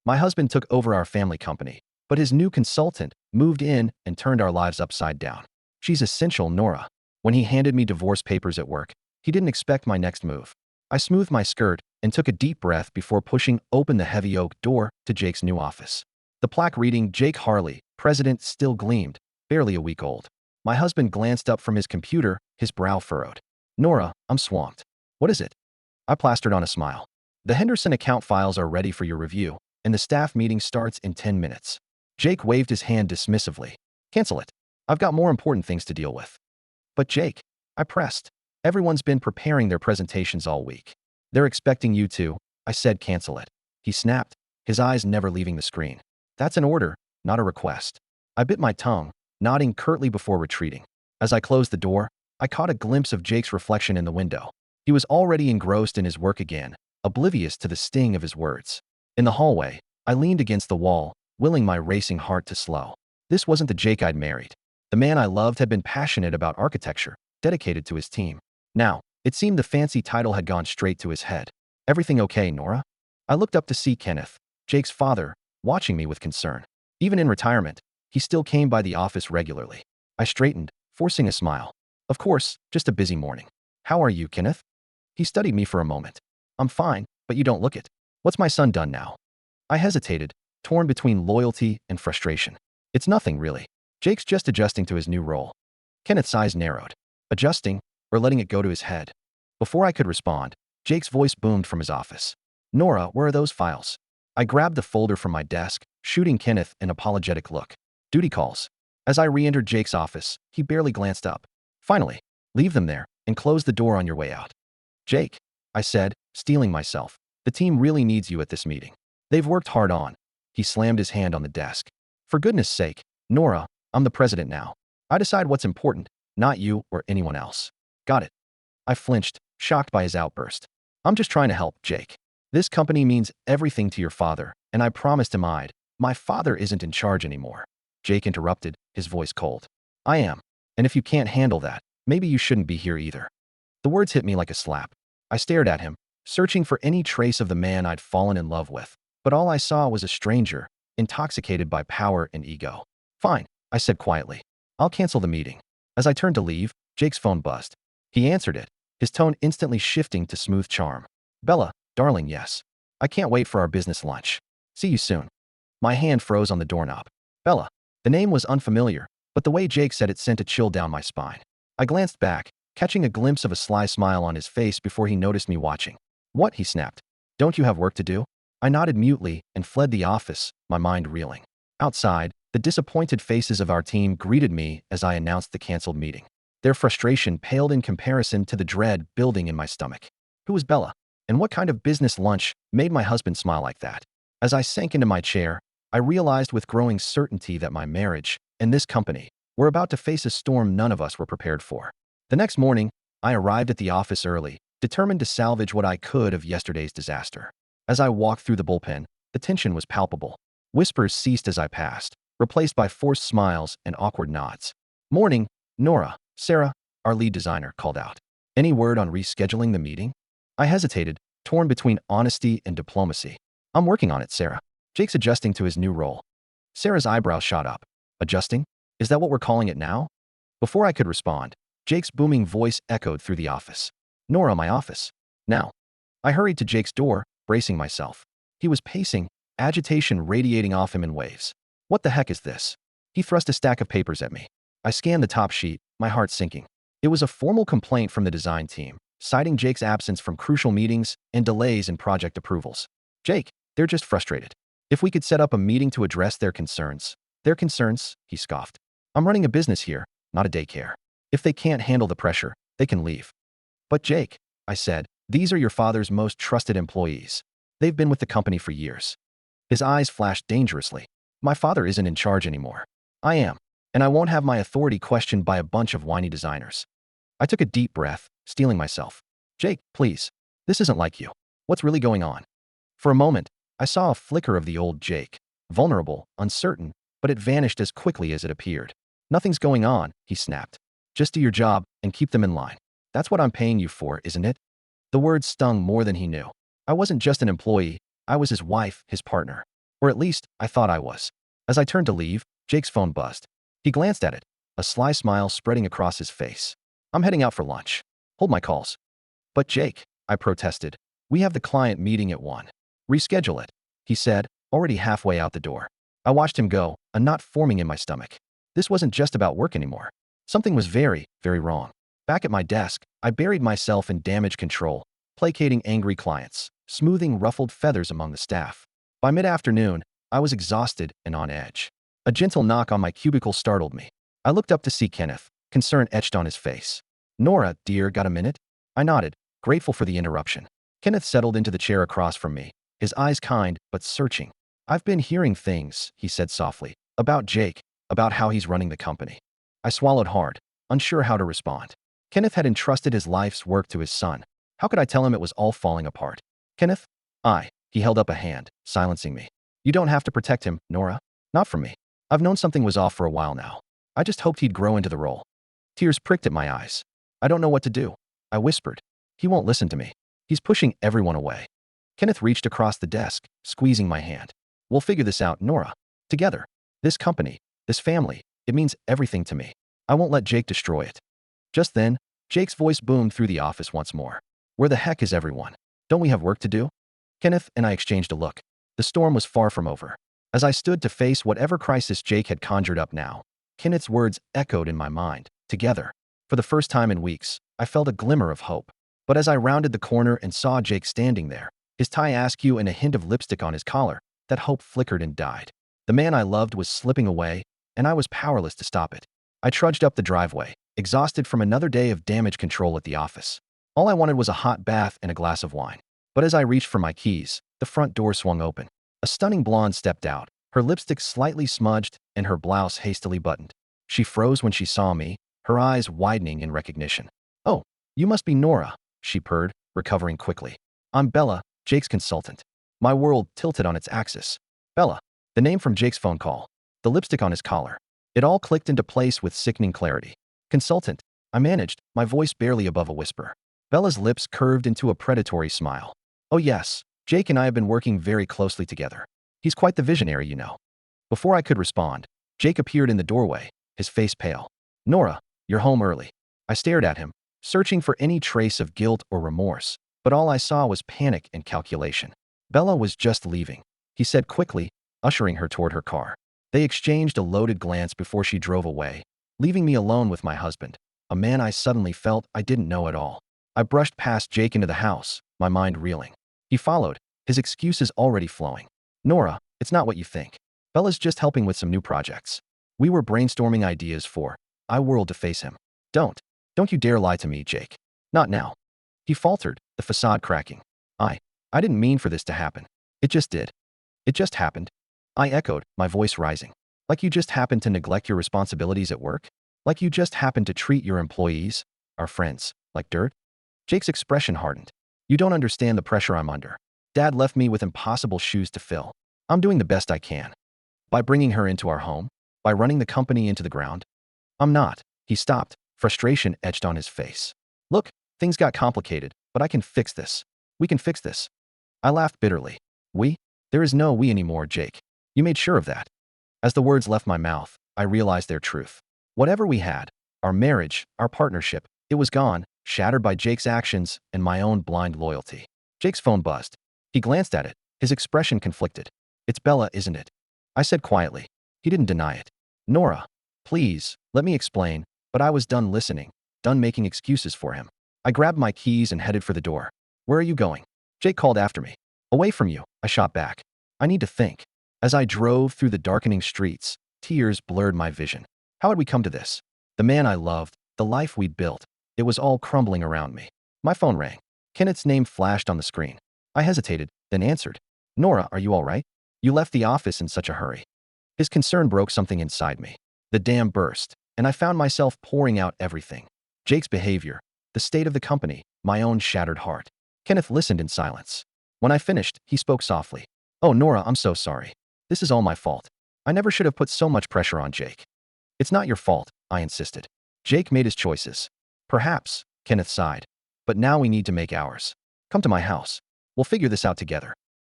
My husband took over our family company, but his new consultant moved in and turned our lives upside down. She's essential, Nora. When he handed me divorce papers at work, he didn't expect my next move. I smoothed my skirt and took a deep breath before pushing open the heavy oak door to Jake's new office. The plaque reading Jake Harley, President, still gleamed, barely a week old. My husband glanced up from his computer, his brow furrowed. Nora, I'm swamped. What is it? I plastered on a smile. The Henderson account files are ready for your review, and the staff meeting starts in 10 minutes. Jake waved his hand dismissively. Cancel it. I've got more important things to deal with. But Jake, I pressed. Everyone's been preparing their presentations all week. They're expecting you to. I said cancel it. He snapped, his eyes never leaving the screen. That's an order, not a request. I bit my tongue, nodding curtly before retreating. As I closed the door, I caught a glimpse of Jake's reflection in the window. He was already engrossed in his work again, oblivious to the sting of his words. In the hallway, I leaned against the wall, willing my racing heart to slow. This wasn't the Jake I'd married. The man I loved had been passionate about architecture, dedicated to his team. Now, it seemed the fancy title had gone straight to his head. Everything okay, Nora? I looked up to see Kenneth, Jake's father, watching me with concern. Even in retirement, he still came by the office regularly. I straightened, forcing a smile. Of course, just a busy morning. How are you, Kenneth? He studied me for a moment. I'm fine, but you don't look it. What's my son done now? I hesitated, torn between loyalty and frustration. It's nothing, really. Jake's just adjusting to his new role. Kenneth's eyes narrowed. Adjusting, or letting it go to his head? Before I could respond, Jake's voice boomed from his office. Nora, where are those files? I grabbed the folder from my desk, shooting Kenneth an apologetic look. Duty calls. As I re-entered Jake's office, he barely glanced up. Finally, leave them there and close the door on your way out. Jake, I said, steeling myself. The team really needs you at this meeting. They've worked hard on. He slammed his hand on the desk. For goodness sake, Nora, I'm the president now. I decide what's important, not you or anyone else. Got it. I flinched, shocked by his outburst. I'm just trying to help, Jake. This company means everything to your father, and I promised him I'd. My father isn't in charge anymore. Jake interrupted, his voice cold. I am. And if you can't handle that, maybe you shouldn't be here either. The words hit me like a slap. I stared at him, searching for any trace of the man I'd fallen in love with. But all I saw was a stranger, intoxicated by power and ego. Fine, I said quietly. I'll cancel the meeting. As I turned to leave, Jake's phone buzzed. He answered it, his tone instantly shifting to smooth charm. Bella, darling, yes. I can't wait for our business lunch. See you soon. My hand froze on the doorknob. Bella. The name was unfamiliar, but the way Jake said it sent a chill down my spine. I glanced back, catching a glimpse of a sly smile on his face before he noticed me watching. What? He snapped. Don't you have work to do? I nodded mutely and fled the office, my mind reeling. Outside, the disappointed faces of our team greeted me as I announced the canceled meeting. Their frustration paled in comparison to the dread building in my stomach. Who was Bella? And what kind of business lunch made my husband smile like that? As I sank into my chair, I realized with growing certainty that my marriage and this company were about to face a storm none of us were prepared for. The next morning, I arrived at the office early, determined to salvage what I could of yesterday's disaster. As I walked through the bullpen, the tension was palpable. Whispers ceased as I passed, replaced by forced smiles and awkward nods. Morning, Nora. Sarah, our lead designer, called out. Any word on rescheduling the meeting? I hesitated, torn between honesty and diplomacy. I'm working on it, Sarah. Jake's adjusting to his new role. Sarah's eyebrows shot up. Adjusting? Is that what we're calling it now? Before I could respond, Jake's booming voice echoed through the office. Nora, my office. Now. I hurried to Jake's door, bracing myself. He was pacing, agitation radiating off him in waves. What the heck is this? He thrust a stack of papers at me. I scanned the top sheet, my heart sinking. It was a formal complaint from the design team, citing Jake's absence from crucial meetings and delays in project approvals. Jake, they're just frustrated. If we could set up a meeting to address their concerns. Their concerns? He scoffed. I'm running a business here, not a daycare. If they can't handle the pressure, they can leave. But Jake, I said, these are your father's most trusted employees. They've been with the company for years. His eyes flashed dangerously. My father isn't in charge anymore. I am, and I won't have my authority questioned by a bunch of whiny designers. I took a deep breath, steeling myself. Jake, please. This isn't like you. What's really going on? For a moment, I saw a flicker of the old Jake. Vulnerable, uncertain, but it vanished as quickly as it appeared. Nothing's going on, he snapped. Just do your job and keep them in line. That's what I'm paying you for, isn't it? The words stung more than he knew. I wasn't just an employee, I was his wife, his partner. Or at least, I thought I was. As I turned to leave, Jake's phone buzzed. He glanced at it, a sly smile spreading across his face. I'm heading out for lunch. Hold my calls. But Jake, I protested, we have the client meeting at 1. Reschedule it, he said, already halfway out the door. I watched him go, a knot forming in my stomach. This wasn't just about work anymore. Something was very, very wrong. Back at my desk, I buried myself in damage control, placating angry clients, smoothing ruffled feathers among the staff. By mid-afternoon, I was exhausted and on edge. A gentle knock on my cubicle startled me. I looked up to see Kenneth, concern etched on his face. Nora, dear, got a minute? I nodded, grateful for the interruption. Kenneth settled into the chair across from me, his eyes kind but searching. I've been hearing things, he said softly, about Jake, about how he's running the company. I swallowed hard, unsure how to respond. Kenneth had entrusted his life's work to his son. How could I tell him it was all falling apart? Kenneth? He held up a hand, silencing me. You don't have to protect him, Nora. Not from me. I've known something was off for a while now. I just hoped he'd grow into the role. Tears pricked at my eyes. I don't know what to do. I whispered. He won't listen to me. He's pushing everyone away. Kenneth reached across the desk, squeezing my hand. We'll figure this out, Nora. Together. This company, this family, it means everything to me. I won't let Jake destroy it. Just then, Jake's voice boomed through the office once more. Where the heck is everyone? Don't we have work to do? Kenneth and I exchanged a look. The storm was far from over. As I stood to face whatever crisis Jake had conjured up now, Kenneth's words echoed in my mind. Together. For the first time in weeks, I felt a glimmer of hope. But as I rounded the corner and saw Jake standing there, his tie askew and a hint of lipstick on his collar, that hope flickered and died. The man I loved was slipping away, and I was powerless to stop it. I trudged up the driveway, exhausted from another day of damage control at the office. All I wanted was a hot bath and a glass of wine. But as I reached for my keys, the front door swung open. A stunning blonde stepped out, her lipstick slightly smudged and her blouse hastily buttoned. She froze when she saw me, her eyes widening in recognition. Oh, you must be Nora, she purred, recovering quickly. I'm Bella, Jake's consultant. My world tilted on its axis. Bella, the name from Jake's phone call, the lipstick on his collar. It all clicked into place with sickening clarity. Consultant, I managed, my voice barely above a whisper. Bella's lips curved into a predatory smile. Oh yes, Jake and I have been working very closely together. He's quite the visionary, you know. Before I could respond, Jake appeared in the doorway, his face pale. Nora, you're home early. I stared at him, searching for any trace of guilt or remorse, but all I saw was panic and calculation. Bella was just leaving, he said quickly, ushering her toward her car. They exchanged a loaded glance before she drove away, leaving me alone with my husband, a man I suddenly felt I didn't know at all. I brushed past Jake into the house, my mind reeling. He followed, his excuses already flowing. Nora, it's not what you think. Bella's just helping with some new projects. We were brainstorming ideas for. I whirled to face him. Don't you dare lie to me, Jake. Not now. He faltered, the facade cracking. I didn't mean for this to happen. It just did. It just happened. I echoed, my voice rising. Like you just happened to neglect your responsibilities at work? Like you just happened to treat your employees, our friends, like dirt? Jake's expression hardened. You don't understand the pressure I'm under. Dad left me with impossible shoes to fill. I'm doing the best I can. By bringing her into our home? By running the company into the ground? I'm not. He stopped, frustration etched on his face. Look, things got complicated, but I can fix this. We can fix this. I laughed bitterly. We? There is no we anymore, Jake. You made sure of that. As the words left my mouth, I realized their truth. Whatever we had, our marriage, our partnership, it was gone, shattered by Jake's actions and my own blind loyalty. Jake's phone buzzed. He glanced at it, his expression conflicted. It's Bella, isn't it? I said quietly. He didn't deny it. Nora, please, let me explain, but I was done listening, done making excuses for him. I grabbed my keys and headed for the door. Where are you going? Jake called after me. Away from you, I shot back. I need to think. As I drove through the darkening streets, tears blurred my vision. How had we come to this? The man I loved, the life we'd built, it was all crumbling around me. My phone rang. Kenneth's name flashed on the screen. I hesitated, then answered. Nora, are you all right? You left the office in such a hurry. His concern broke something inside me. The dam burst, and I found myself pouring out everything. Jake's behavior, the state of the company, my own shattered heart. Kenneth listened in silence. When I finished, he spoke softly. Oh, Nora, I'm so sorry. This is all my fault. I never should have put so much pressure on Jake. It's not your fault, I insisted. Jake made his choices. Perhaps, Kenneth sighed. But now we need to make ours. Come to my house. We'll figure this out together.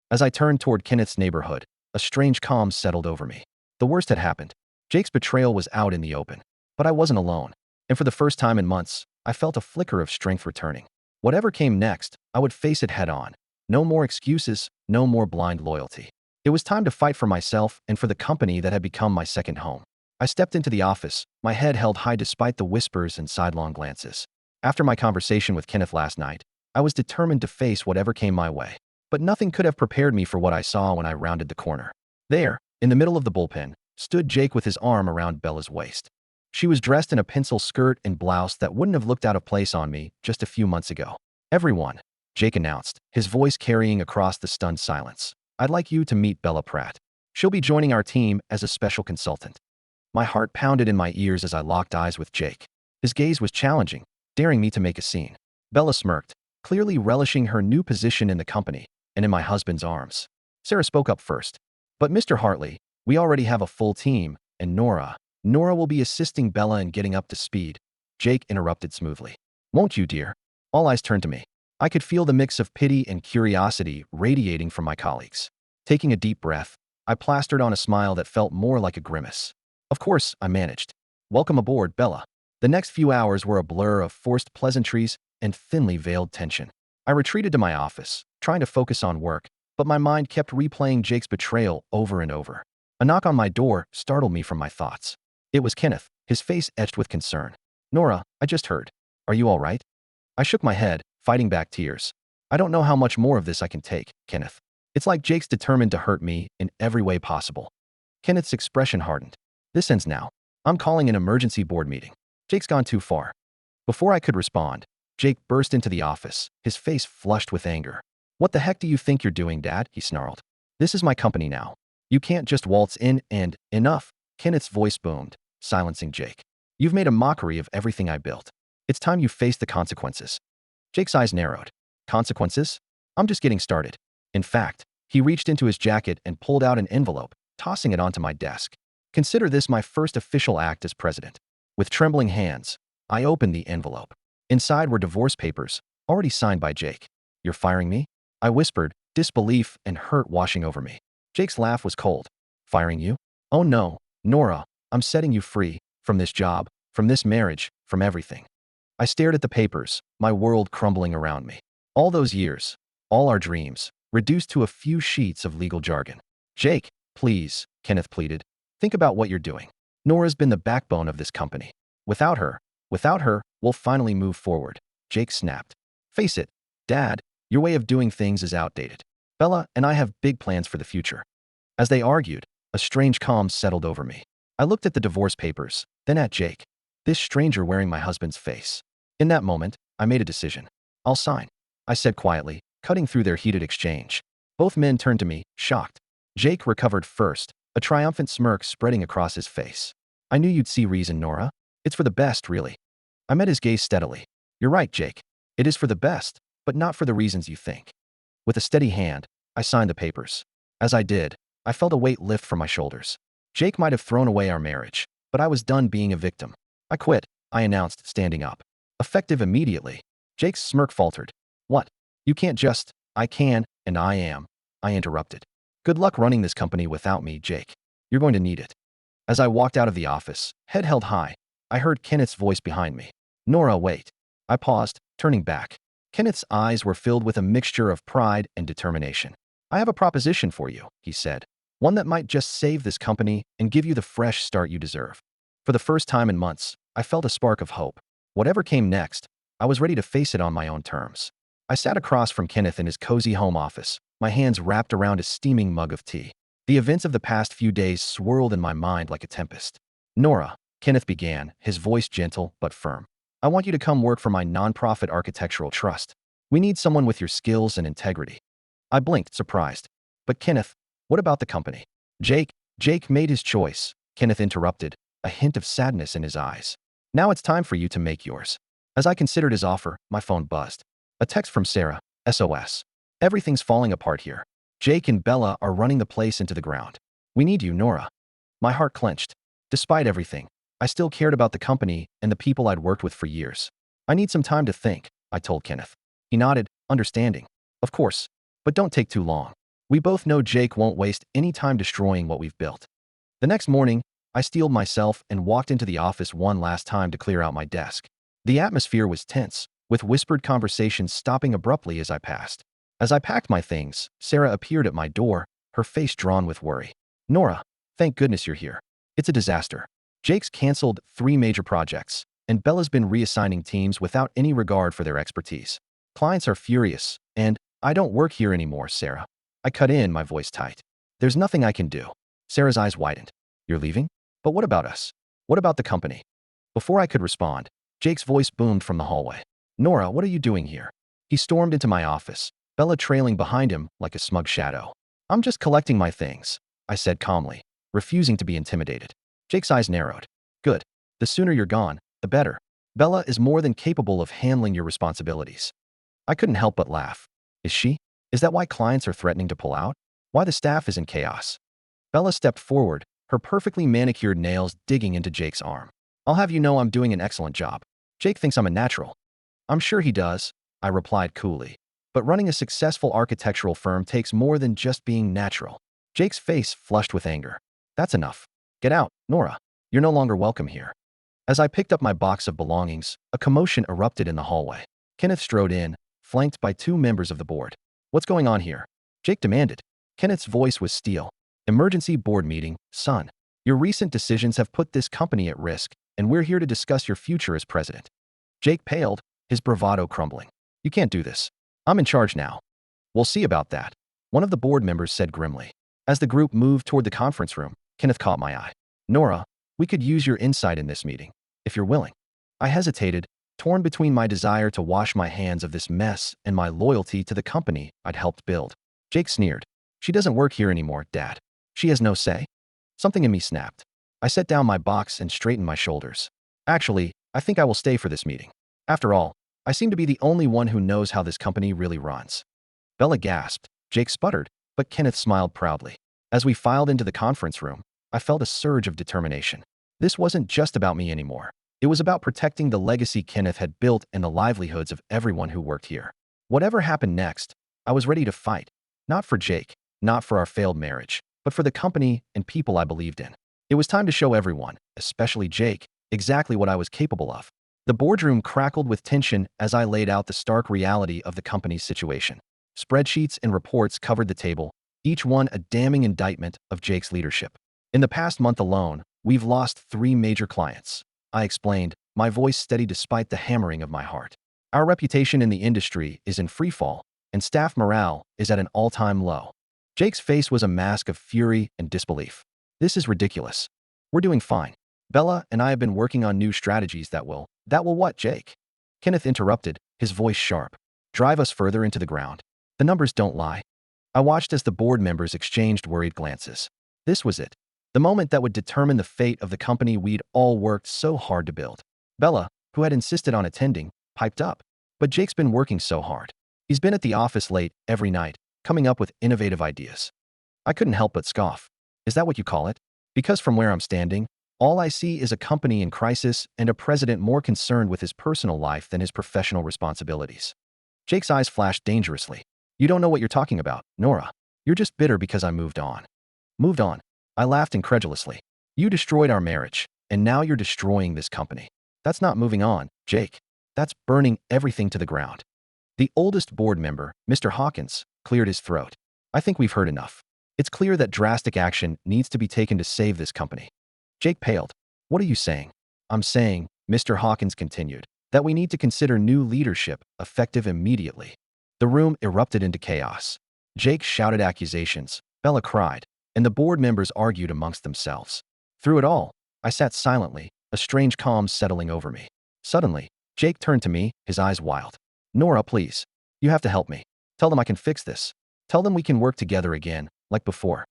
As I turned toward Kenneth's neighborhood, A strange calm settled over me. The worst had happened. Jake's betrayal was out in the open. But I wasn't alone. And for the first time in months, I felt a flicker of strength returning. Whatever came next, I would face it head on. No more excuses, no more blind loyalty. It was time to fight for myself and for the company that had become my second home. I stepped into the office, my head held high despite the whispers and sidelong glances. After my conversation with Kenneth last night, I was determined to face whatever came my way. But nothing could have prepared me for what I saw when I rounded the corner. There, in the middle of the bullpen, stood Jake with his arm around Bella's waist. She was dressed in a pencil skirt and blouse that wouldn't have looked out of place on me just a few months ago. "Everyone," Jake announced, his voice carrying across the stunned silence. "I'd like you to meet Bella Pratt. She'll be joining our team as a special consultant." My heart pounded in my ears as I locked eyes with Jake. His gaze was challenging, daring me to make a scene. Bella smirked, clearly relishing her new position in the company and in my husband's arms. Sarah spoke up first. "But Mr. Hartley, we already have a full team, and Nora will be assisting Bella in getting up to speed." Jake interrupted smoothly. "Won't you, dear?" All eyes turned to me. I could feel the mix of pity and curiosity radiating from my colleagues. Taking a deep breath, I plastered on a smile that felt more like a grimace. "Of course," I managed. "Welcome aboard, Bella." The next few hours were a blur of forced pleasantries and thinly veiled tension. I retreated to my office, trying to focus on work, but my mind kept replaying Jake's betrayal over and over. A knock on my door startled me from my thoughts. It was Kenneth, his face etched with concern. "Nora, I just heard. Are you all right?" I shook my head, fighting back tears. "I don't know how much more of this I can take, Kenneth. It's like Jake's determined to hurt me in every way possible." Kenneth's expression hardened. "This ends now. I'm calling an emergency board meeting. Jake's gone too far." Before I could respond, Jake burst into the office, his face flushed with anger. "What the heck do you think you're doing, Dad?" he snarled. "This is my company now. You can't just waltz in and—" "Enough," Kenneth's voice boomed, silencing Jake. "You've made a mockery of everything I built. It's time you face the consequences." Jake's eyes narrowed. "Consequences? I'm just getting started." In fact, he reached into his jacket and pulled out an envelope, tossing it onto my desk. "Consider this my first official act as president." With trembling hands, I opened the envelope. Inside were divorce papers, already signed by Jake. "You're firing me?" I whispered, disbelief and hurt washing over me. Jake's laugh was cold. "Firing you? Oh no, Nora, I'm setting you free, from this job, from this marriage, from everything." I stared at the papers, my world crumbling around me. All those years, all our dreams, reduced to a few sheets of legal jargon. "Jake, please," Kenneth pleaded. "Think about what you're doing. Nora's been the backbone of this company. Without her, we'll finally move forward." Jake snapped. "Face it, Dad, your way of doing things is outdated. Bella and I have big plans for the future." As they argued, a strange calm settled over me. I looked at the divorce papers, then at Jake, this stranger wearing my husband's face. In that moment, I made a decision. "I'll sign," I said quietly, cutting through their heated exchange. Both men turned to me, shocked. Jake recovered first, a triumphant smirk spreading across his face. "I knew you'd see reason, Nora. It's for the best, really." I met his gaze steadily. "You're right, Jake. It is for the best, but not for the reasons you think." With a steady hand, I signed the papers. As I did, I felt a weight lift from my shoulders. Jake might have thrown away our marriage, but I was done being a victim. "I quit," I announced, standing up. "Effective immediately." Jake's smirk faltered. "What? You can't just—" "I can, and I am," I interrupted. "Good luck running this company without me, Jake. You're going to need it." As I walked out of the office, head held high, I heard Kenneth's voice behind me. "Nora, wait." I paused, turning back. Kenneth's eyes were filled with a mixture of pride and determination. "I have a proposition for you," he said. "One that might just save this company and give you the fresh start you deserve." For the first time in months, I felt a spark of hope. Whatever came next, I was ready to face it on my own terms. I sat across from Kenneth in his cozy home office, my hands wrapped around a steaming mug of tea. The events of the past few days swirled in my mind like a tempest. "Nora," Kenneth began, his voice gentle but firm. "I want you to come work for my nonprofit architectural trust. We need someone with your skills and integrity." I blinked, surprised. "But Kenneth, what about the company?" Jake made his choice," Kenneth interrupted, a hint of sadness in his eyes. "Now it's time for you to make yours." As I considered his offer, my phone buzzed. A text from Sarah, SOS. "Everything's falling apart here. Jake and Bella are running the place into the ground. We need you, Nora." My heart clenched. Despite everything, I still cared about the company and the people I'd worked with for years. "I need some time to think," I told Kenneth. He nodded, understanding. "Of course, but don't take too long." We both know Jake won't waste any time destroying what we've built. The next morning, I steeled myself and walked into the office one last time to clear out my desk. The atmosphere was tense, with whispered conversations stopping abruptly as I passed. As I packed my things, Sarah appeared at my door, her face drawn with worry. Nora, thank goodness you're here. It's a disaster. Jake's canceled 3 major projects, and Bella's been reassigning teams without any regard for their expertise. Clients are furious, and I don't work here anymore, Sarah. I cut in, my voice tight. There's nothing I can do. Sarah's eyes widened. You're leaving? But what about us? What about the company? Before I could respond, Jake's voice boomed from the hallway. Nora, what are you doing here? He stormed into my office, Bella trailing behind him like a smug shadow. I'm just collecting my things, I said calmly, refusing to be intimidated. Jake's eyes narrowed. Good. The sooner you're gone, the better. Bella is more than capable of handling your responsibilities. I couldn't help but laugh. Is she? Is that why clients are threatening to pull out? Why the staff is in chaos? Bella stepped forward, her perfectly manicured nails digging into Jake's arm. I'll have you know I'm doing an excellent job. Jake thinks I'm a natural. I'm sure he does, I replied coolly. But running a successful architectural firm takes more than just being natural. Jake's face flushed with anger. That's enough. Get out, Nora. You're no longer welcome here. As I picked up my box of belongings, a commotion erupted in the hallway. Kenneth strode in, flanked by 2 members of the board. What's going on here? Jake demanded. Kenneth's voice was steel. Emergency board meeting, son. Your recent decisions have put this company at risk, and we're here to discuss your future as president. Jake paled, his bravado crumbling. You can't do this. I'm in charge now. We'll see about that, one of the board members said grimly. As the group moved toward the conference room, Kenneth caught my eye. Nora, we could use your insight in this meeting, if you're willing. I hesitated, torn between my desire to wash my hands of this mess and my loyalty to the company I'd helped build. Jake sneered. She doesn't work here anymore, Dad. She has no say. Something in me snapped. I set down my box and straightened my shoulders. Actually, I think I will stay for this meeting. After all, I seem to be the only one who knows how this company really runs. Bella gasped. Jake sputtered, but Kenneth smiled proudly. As we filed into the conference room, I felt a surge of determination. This wasn't just about me anymore. It was about protecting the legacy Kenneth had built and the livelihoods of everyone who worked here. Whatever happened next, I was ready to fight. Not for Jake, not for our failed marriage, but for the company and people I believed in. It was time to show everyone, especially Jake, exactly what I was capable of. The boardroom crackled with tension as I laid out the stark reality of the company's situation. Spreadsheets and reports covered the table, each one a damning indictment of Jake's leadership. In the past month alone, we've lost 3 major clients, I explained, my voice steady despite the hammering of my heart. Our reputation in the industry is in freefall, and staff morale is at an all-time low. Jake's face was a mask of fury and disbelief. This is ridiculous. We're doing fine. Bella and I have been working on new strategies that will what, Jake? Kenneth interrupted, his voice sharp. Drive us further into the ground. The numbers don't lie. I watched as the board members exchanged worried glances. This was it. The moment that would determine the fate of the company we'd all worked so hard to build. Bella, who had insisted on attending, piped up. But Jake's been working so hard. He's been at the office late every night, coming up with innovative ideas. I couldn't help but scoff. Is that what you call it? Because from where I'm standing, all I see is a company in crisis and a president more concerned with his personal life than his professional responsibilities. Jake's eyes flashed dangerously. You don't know what you're talking about, Nora. You're just bitter because I moved on. Moved on? I laughed incredulously. You destroyed our marriage, and now you're destroying this company. That's not moving on, Jake. That's burning everything to the ground. The oldest board member, Mr. Hawkins, cleared his throat. I think we've heard enough. It's clear that drastic action needs to be taken to save this company. Jake paled. What are you saying? I'm saying, Mr. Hawkins continued, that we need to consider new leadership effective immediately. The room erupted into chaos. Jake shouted accusations, Bella cried, and the board members argued amongst themselves. Through it all, I sat silently, a strange calm settling over me. Suddenly, Jake turned to me, his eyes wild. Nora, please. You have to help me. Tell them I can fix this. Tell them we can work together again, like before.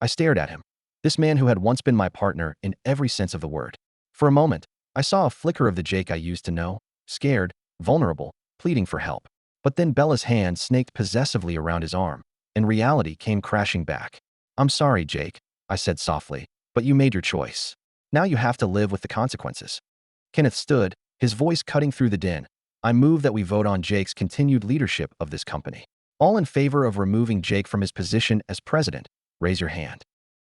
I stared at him. This man who had once been my partner in every sense of the word. For a moment, I saw a flicker of the Jake I used to know, scared, vulnerable, pleading for help. But then Bella's hand snaked possessively around his arm, and reality came crashing back. I'm sorry, Jake, I said softly, but you made your choice. Now you have to live with the consequences. Kenneth stood, his voice cutting through the din. I move that we vote on Jake's continued leadership of this company. All in favor of removing Jake from his position as president, raise your hand.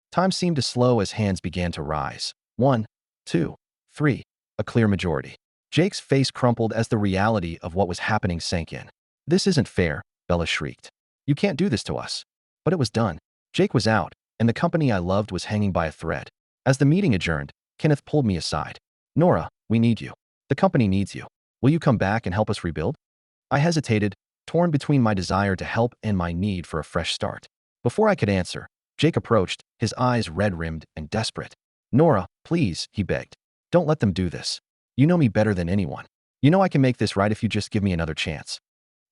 Time seemed to slow as hands began to rise. 1, 2, 3, a clear majority. Jake's face crumpled as the reality of what was happening sank in. This isn't fair, Bella shrieked. You can't do this to us. But it was done. Jake was out, and the company I loved was hanging by a thread. As the meeting adjourned, Kenneth pulled me aside. Nora, we need you. The company needs you. Will you come back and help us rebuild? I hesitated, torn between my desire to help and my need for a fresh start. Before I could answer, Jake approached, his eyes red-rimmed and desperate. Nora, please, he begged. Don't let them do this. You know me better than anyone. You know I can make this right if you just give me another chance.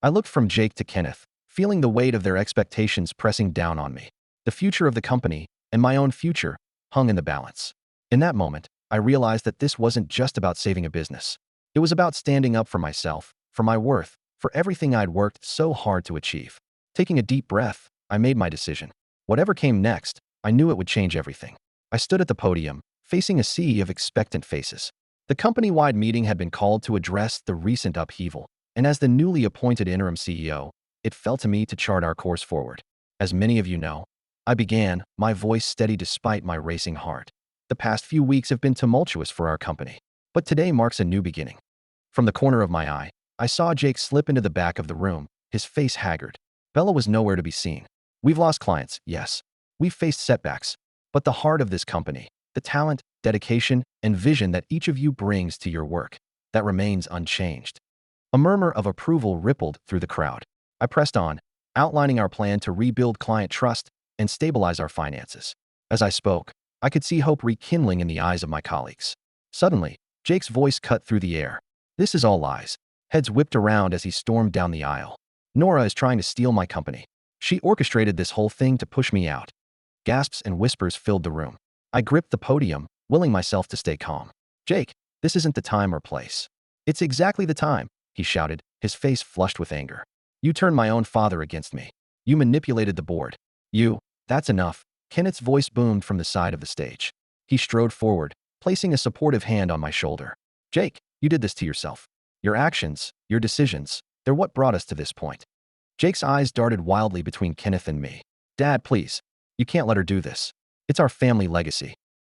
I looked from Jake to Kenneth, feeling the weight of their expectations pressing down on me. The future of the company, and my own future, hung in the balance. In that moment, I realized that this wasn't just about saving a business. It was about standing up for myself, for my worth, for everything I'd worked so hard to achieve. Taking a deep breath, I made my decision. Whatever came next, I knew it would change everything. I stood at the podium, facing a sea of expectant faces. The company-wide meeting had been called to address the recent upheaval, and as the newly appointed interim CEO, it fell to me to chart our course forward. As many of you know, I began, my voice steady despite my racing heart. The past few weeks have been tumultuous for our company, but today marks a new beginning. From the corner of my eye, I saw Jake slip into the back of the room, his face haggard. Bella was nowhere to be seen. We've lost clients, yes. We've faced setbacks, but the heart of this company, the talent, dedication, and vision that each of you brings to your work, that remains unchanged. A murmur of approval rippled through the crowd. I pressed on, outlining our plan to rebuild client trust and stabilize our finances. As I spoke, I could see hope rekindling in the eyes of my colleagues. Suddenly, Jake's voice cut through the air. This is all lies. Heads whipped around as he stormed down the aisle. Nora is trying to steal my company. She orchestrated this whole thing to push me out. Gasps and whispers filled the room. I gripped the podium, willing myself to stay calm. Jake, this isn't the time or place. It's exactly the time, he shouted, his face flushed with anger. You turned my own father against me. You manipulated the board. That's enough. Kenneth's voice boomed from the side of the stage. He strode forward, placing a supportive hand on my shoulder. Jake, you did this to yourself. Your actions, your decisions, they're what brought us to this point. Jake's eyes darted wildly between Kenneth and me. Dad, please. You can't let her do this. It's our family legacy.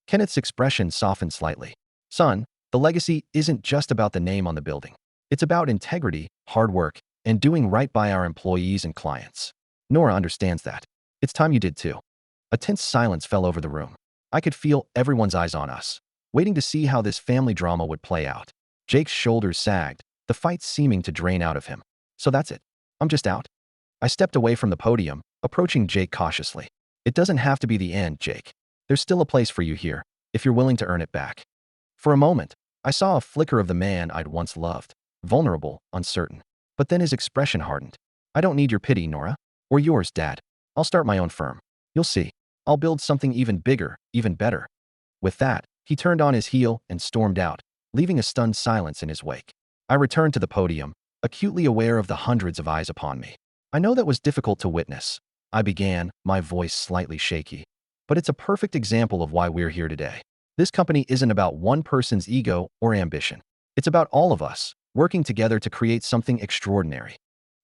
Kenneth's expression softened slightly. Son, the legacy isn't just about the name on the building. It's about integrity, hard work, and doing right by our employees and clients. Nora understands that. It's time you did too. A tense silence fell over the room. I could feel everyone's eyes on us, waiting to see how this family drama would play out. Jake's shoulders sagged, the fight seeming to drain out of him. So that's it. I'm just out. I stepped away from the podium, approaching Jake cautiously. It doesn't have to be the end, Jake. There's still a place for you here, if you're willing to earn it back. For a moment, I saw a flicker of the man I'd once loved, vulnerable, uncertain. But then his expression hardened. I don't need your pity, Nora. Or yours, Dad. I'll start my own firm. You'll see. I'll build something even bigger, even better. With that, he turned on his heel and stormed out, leaving a stunned silence in his wake. I returned to the podium, acutely aware of the hundreds of eyes upon me. I know that was difficult to witness. I began, my voice slightly shaky. But it's a perfect example of why we're here today. This company isn't about one person's ego or ambition. It's about all of us, working together to create something extraordinary.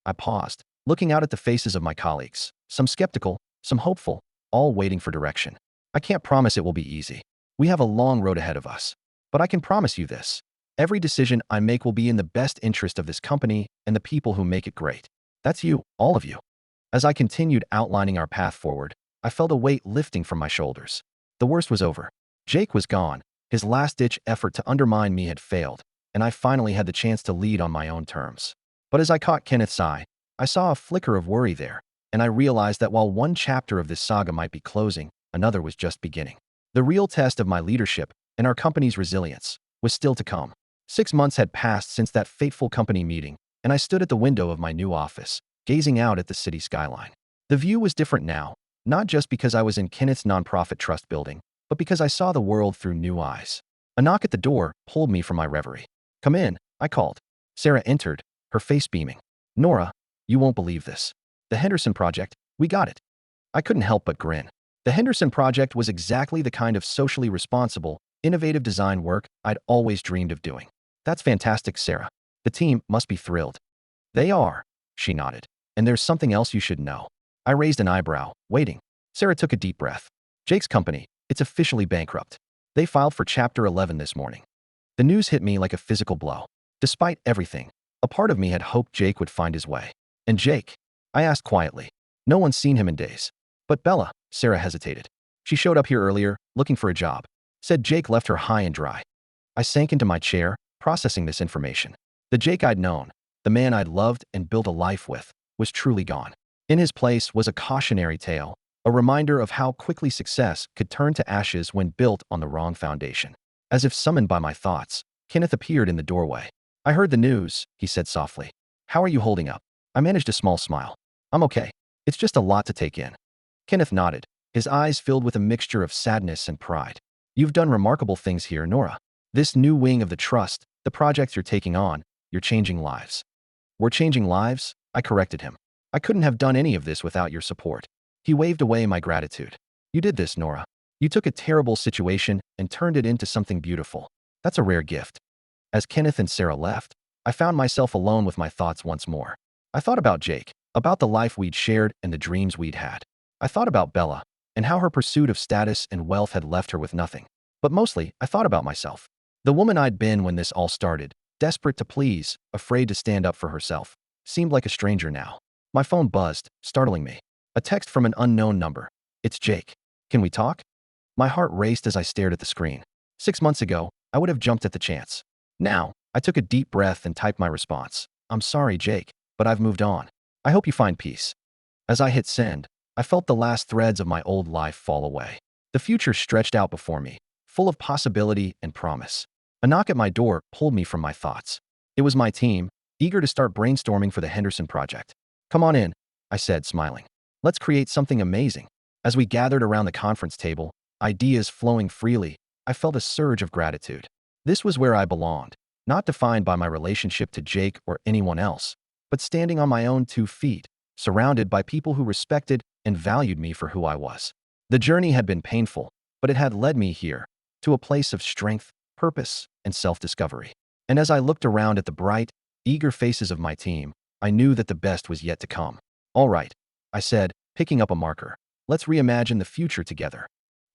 I paused, looking out at the faces of my colleagues, some skeptical, some hopeful, all waiting for direction. I can't promise it will be easy. We have a long road ahead of us. But I can promise you this. Every decision I make will be in the best interest of this company and the people who make it great. That's you, all of you. As I continued outlining our path forward, I felt a weight lifting from my shoulders. The worst was over. Jake was gone. His last-ditch effort to undermine me had failed, and I finally had the chance to lead on my own terms. But as I caught Kenneth's eye, I saw a flicker of worry there, and I realized that while one chapter of this saga might be closing, another was just beginning. The real test of my leadership and our company's resilience was still to come. 6 months had passed since that fateful company meeting, and I stood at the window of my new office, gazing out at the city skyline. The view was different now, not just because I was in Kenneth's nonprofit trust building, but because I saw the world through new eyes. A knock at the door pulled me from my reverie. Come in, I called. Sarah entered, her face beaming. Nora, you won't believe this. The Henderson Project, we got it. I couldn't help but grin. The Henderson Project was exactly the kind of socially responsible, innovative design work I'd always dreamed of doing. That's fantastic, Sarah. The team must be thrilled. They are, she nodded. And there's something else you should know. I raised an eyebrow, waiting. Sarah took a deep breath. Jake's company, it's officially bankrupt. They filed for Chapter 11 this morning. The news hit me like a physical blow. Despite everything, a part of me had hoped Jake would find his way. And Jake? I asked quietly. No one's seen him in days. But Bella, Sarah hesitated. She showed up here earlier, looking for a job. Said Jake left her high and dry. I sank into my chair, processing this information. The Jake I'd known, the man I'd loved and built a life with, was truly gone. In his place was a cautionary tale, a reminder of how quickly success could turn to ashes when built on the wrong foundation. As if summoned by my thoughts, Kenneth appeared in the doorway. I heard the news, he said softly. How are you holding up? I managed a small smile. I'm okay. It's just a lot to take in. Kenneth nodded, his eyes filled with a mixture of sadness and pride. You've done remarkable things here, Nora. This new wing of the trust, the project you're taking on, you're changing lives. We're changing lives? I corrected him. I couldn't have done any of this without your support. He waved away my gratitude. You did this, Nora. You took a terrible situation and turned it into something beautiful. That's a rare gift. As Kenneth and Sarah left, I found myself alone with my thoughts once more. I thought about Jake, about the life we'd shared and the dreams we'd had. I thought about Bella, and how her pursuit of status and wealth had left her with nothing. But mostly, I thought about myself. The woman I'd been when this all started, desperate to please, afraid to stand up for herself, seemed like a stranger now. My phone buzzed, startling me. A text from an unknown number. It's Jake. Can we talk? My heart raced as I stared at the screen. 6 months ago, I would have jumped at the chance. Now, I took a deep breath and typed my response. I'm sorry, Jake, but I've moved on. I hope you find peace. As I hit send, I felt the last threads of my old life fall away. The future stretched out before me, full of possibility and promise. A knock at my door pulled me from my thoughts. It was my team, eager to start brainstorming for the Henderson project. Come on in, I said, smiling. Let's create something amazing. As we gathered around the conference table, ideas flowing freely, I felt a surge of gratitude. This was where I belonged, not defined by my relationship to Jake or anyone else, but standing on my own 2 feet, surrounded by people who respected and valued me for who I was. The journey had been painful, but it had led me here, to a place of strength, purpose, and self-discovery. And as I looked around at the bright, eager faces of my team, I knew that the best was yet to come. All right, I said, picking up a marker. Let's reimagine the future together.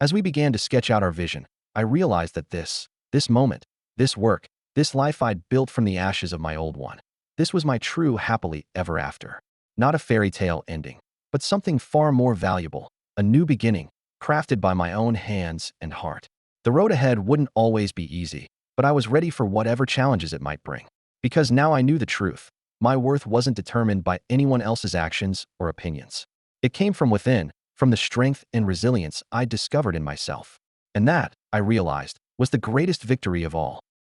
As we began to sketch out our vision, I realized that this moment, this work, this life I'd built from the ashes of my old one, this was my true happily ever after. Not a fairy tale ending, but something far more valuable, a new beginning, crafted by my own hands and heart. The road ahead wouldn't always be easy, but I was ready for whatever challenges it might bring. Because now I knew the truth. My worth wasn't determined by anyone else's actions or opinions. It came from within, from the strength and resilience I'd discovered in myself. And that, I realized, was the greatest victory of all.